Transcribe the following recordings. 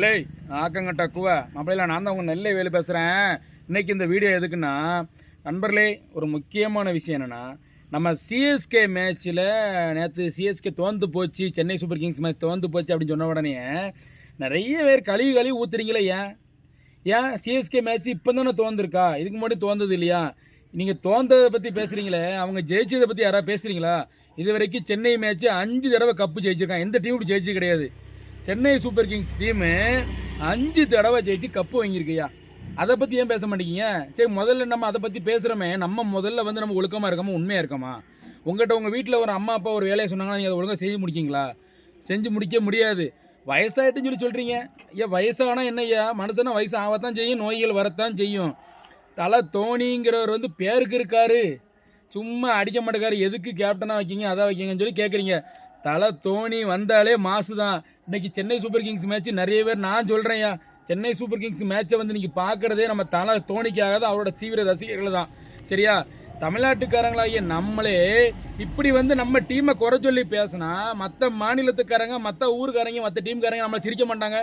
இல்லை ஆக்கங்கட்ட குவா மாப்பிள்ளைல நான் தான் உங்கள் நெல்லை வேலை பேசுகிறேன். இன்றைக்கி இந்த வீடியோ எதுக்குன்னா, நண்பர்களே ஒரு முக்கியமான விஷயம் என்னென்னா, நம்ம சிஎஸ்கே மேட்ச்சில் நேற்று சிஎஸ்கே தோந்து போச்சு, சென்னை சூப்பர் கிங்ஸ் மேட்ச் தோந்து போச்சு அப்படின்னு சொன்ன உடனே நிறைய பேர் கழுவி ஊற்றுறீங்களே. ஏன் சிஎஸ்கே மேட்ச் இப்போ தானே தோந்துருக்கா? இதுக்கு முன்னாடி தோந்தது இல்லையா? நீங்கள் தோந்ததை பற்றி பேசுகிறீங்களே, அவங்க ஜெயிச்சதை பற்றி யாராவது பேசுகிறீங்களா? இது வரைக்கும் சென்னை மேட்ச்சு 5 தடவை கப்பு ஜெயிச்சிருக்காங்க. எந்த டீம் ஜெயிச்சு கிடையாது. சென்னை சூப்பர் கிங்ஸ் டீமு 5 தடவை ஜெயிச்சு கப்பு வாங்கியிருக்கையா? அதை பற்றி ஏன் பேச மாட்டேங்கிங்க? சரி, முதல்ல நம்ம அதை பற்றி பேசுகிறோமே, நம்ம முதல்ல வந்து நம்ம ஒழுக்கமாக இருக்கோமா, உண்மையாக இருக்கோமா? உங்கள்கிட்ட உங்கள் வீட்டில் ஒரு அம்மா அப்பா ஒரு வேலையை சொன்னாங்கன்னா நீங்கள் அதை ஒழுங்காக செஞ்சு முடிக்கிங்களா? செஞ்சு முடிக்க முடியாது. வயசாகிட்டுன்னு சொல்கிறீங்க. ஏன் வயசானா என்ன ஐயா? மனுஷனா வயசு ஆகத்தான் செய்யும், நோய்கள் வரத்தான் செய்யும். தலை தோனிங்கிறவர் வந்து பேருக்கு இருக்காரு, சும்மா அடிக்க மாட்டேக்காரு. எதுக்கு கேப்டனாக வைக்கிங்க அதை வைக்கிங்கன்னு சொல்லி கேட்குறீங்க. தலை தோனி வந்தாலே மாசு தான். இன்னைக்கு சென்னை சூப்பர் கிங்ஸ் மேட்ச் நிறைய பேர், நான் சொல்கிறேன்யா, சென்னை சூப்பர் கிங்ஸ் மேட்சை வந்து நீங்கள் பார்க்குறதே நம்ம தலை தோனிக்காக தான், அவரோட தீவிர ரசிகர்கள் தான். சரியா? தமிழ்நாட்டுக்காரங்களாகிய நம்மளே இப்படி வந்து நம்ம டீமை குறை சொல்லி பேசினா மற்ற மாநிலத்துக்காரங்க, மற்ற ஊருக்காரங்க, மற்ற டீம்காரங்க நம்மளை சிரிக்க மாட்டாங்க.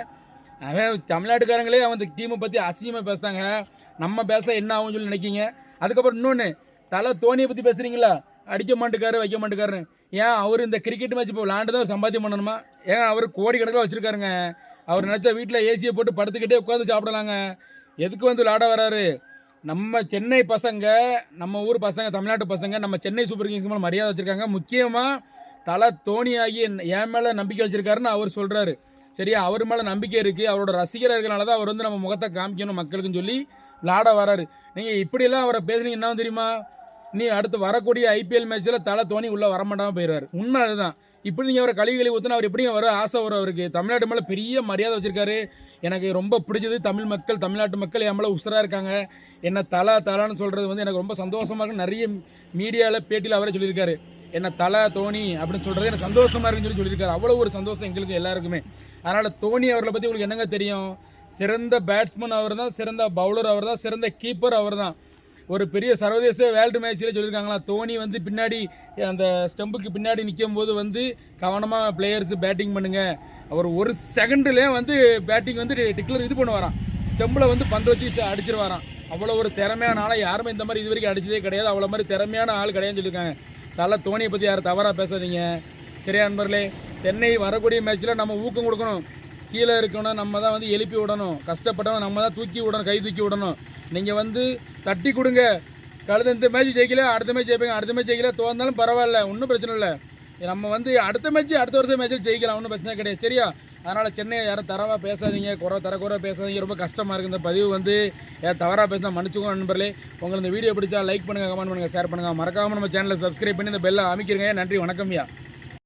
அவன் தமிழ்நாட்டுக்காரங்களே அவன் டீமை பற்றி அசிங்கமாக பேசுகிறாங்க, நம்ம பேச என்ன ஆகும்னு சொல்லி நினைக்கிங்க. அதுக்கப்புறம் இன்னொன்று, தலை தோனியை பற்றி பேசுகிறீங்களா? அடிக்க மாட்டுக்காரு, வைக்க மாட்டுக்காருன்னு. ஏன் அவர் இந்த கிரிக்கெட் மேட்ச் இப்போ விளாண்டு தான் சம்பாத்தியம் பண்ணணுமா? ஏன் அவர் கோடி கணக்கில் வச்சுருக்காருங்க. அவர் நினச்சா வீட்டில் ஏசியை போட்டு படுத்துக்கிட்டே உட்காந்து சாப்பிடலாங்க. எதுக்கு வந்து விளாட வராரு? நம்ம சென்னை பசங்க, நம்ம ஊர் பசங்க, தமிழ்நாட்டு பசங்க நம்ம சென்னை சூப்பர் கிங்ஸ் மேலே மரியாதை வச்சுருக்காங்க. முக்கியமாக தலை தோனி ஆகி என் மேலே நம்பிக்கை வச்சுருக்காருன்னு அவர் சொல்கிறாரு. சரியா? அவர் மேலே நம்பிக்கை இருக்குது, அவரோட ரசிகர்களால தான் அவர் வந்து நம்ம முகத்தை காமிக்கணும் மக்களுக்குன்னு சொல்லி விளாட வராரு. நீங்கள் இப்படியெல்லாம் அவரை பேசுனீங்க என்ன தெரியுமா? நீ அடுத்து வரக்கூடிய ஐபிஎல் மேட்ச்சில் தலை தோனி உள்ளே வரமாட்டாமல் போயிடுவார். உண்மை அதுதான். இப்படி நீங்கள் அவரை கழுவி ஊற்றினா அவர் எப்படியும் வர ஆசை வரும். அவருக்கு தமிழ்நாட்டு மேலே பெரிய மரியாதை வச்சுருக்காரு. எனக்கு ரொம்ப பிடிச்சது தமிழ் மக்கள், தமிழ்நாட்டு மக்கள் என் மேலே உசுராக இருக்காங்க. என்ன தலைன்னு சொல்கிறது வந்து எனக்கு ரொம்ப சந்தோஷமாக இருக்குது. நிறைய மீடியாவில் பேட்டியில் அவரே சொல்லியிருக்காரு, என்ன தலை தோனி அப்படின்னு சொல்கிறது எனக்கு சந்தோஷமாக இருக்குன்னு சொல்லியிருக்காரு. அவ்வளோ ஒரு சந்தோஷம் எங்களுக்கு எல்லாருக்குமே. அதனால் தோனி அவர்களை பற்றி உங்களுக்கு என்னங்க தெரியும்? சிறந்த பேட்ஸ்மேன் அவர் தான், சிறந்த பவுலர் அவர் தான், சிறந்த கீப்பர் அவர் தான். ஒரு பெரிய சர்வதேச வேர்ல்டு மேட்ச்சில் சொல்லியிருக்காங்களா, தோனி வந்து பின்னாடி அந்த ஸ்டம்புக்கு பின்னாடி நிற்கும் போது வந்து கவனமாக பிளேயர்ஸ் பேட்டிங் பண்ணுங்க. அவர் ஒரு செகண்ட்லேயே வந்து பேட்டிங் வந்து டிக்ளர் இது பண்ணுவாராம், ஸ்டம்பில் வந்து பந்து வச்சு அடிச்சிருவாராம். அவ்வளோ ஒரு திறமையான ஆளை யாருமே இந்த மாதிரி இது வரைக்கும் அடிச்சதே கிடையாது. அவ்வளோ மாதிரி திறமையான ஆள் கிடையாதுன்னு சொல்லியிருக்காங்க. தலை தோனியை பற்றி யாரும் தவறாக பேசாதீங்க. சரியா நண்பர்களே? சென்னை வரக்கூடிய மேட்ச்சில் நம்ம ஊக்கம் கொடுக்கணும். கீழே இருக்கணும் நம்ம தான் வந்து எழுப்பி விடணும், கஷ்டப்பட்டவங்க நம்ம தான் தூக்கி விடணும், கை தூக்கி விடணும். நீங்கள் வந்து தட்டி கொடுங்க. கழுத இந்த மேட்ச் ஜெயிக்கல, அடுத்த மேட்ச் ஜெயிப்பீங்க, அடுத்த மேட்ச் ஜெயிக்கல, தோந்தாலும் பரவாயில்ல, ஒன்றும் பிரச்சனை இல்லை. நம்ம வந்து அடுத்த மேட்ச் அடுத்த வருஷம் மேட்ச்சில் ஜெயிக்கலாம், ஒன்றும் பிரச்சனை கிடையாது. சரியா? அதனால் சென்னை யாரும் தரவாக பேசாதீங்க, குறை பேசாதீங்க. ரொம்ப கஷ்டமாக இருக்குது இந்த பதிவு வந்து. யார் தவறாக பேசினா மன்னிச்சுக்கோங்க நண்பர்களே. உங்களுக்கு இந்த வீடியோ பிடிச்சா லைக் பண்ணுங்கள், கமெண்ட் பண்ணுங்கள், ஷேர் பண்ணுங்கள். மறக்காமல் நம்ம சேனலை சப்ஸ்கிரைப் பண்ணி இந்த பெல்லை அமைக்கிறீங்க. நன்றி, வணக்கம்யா.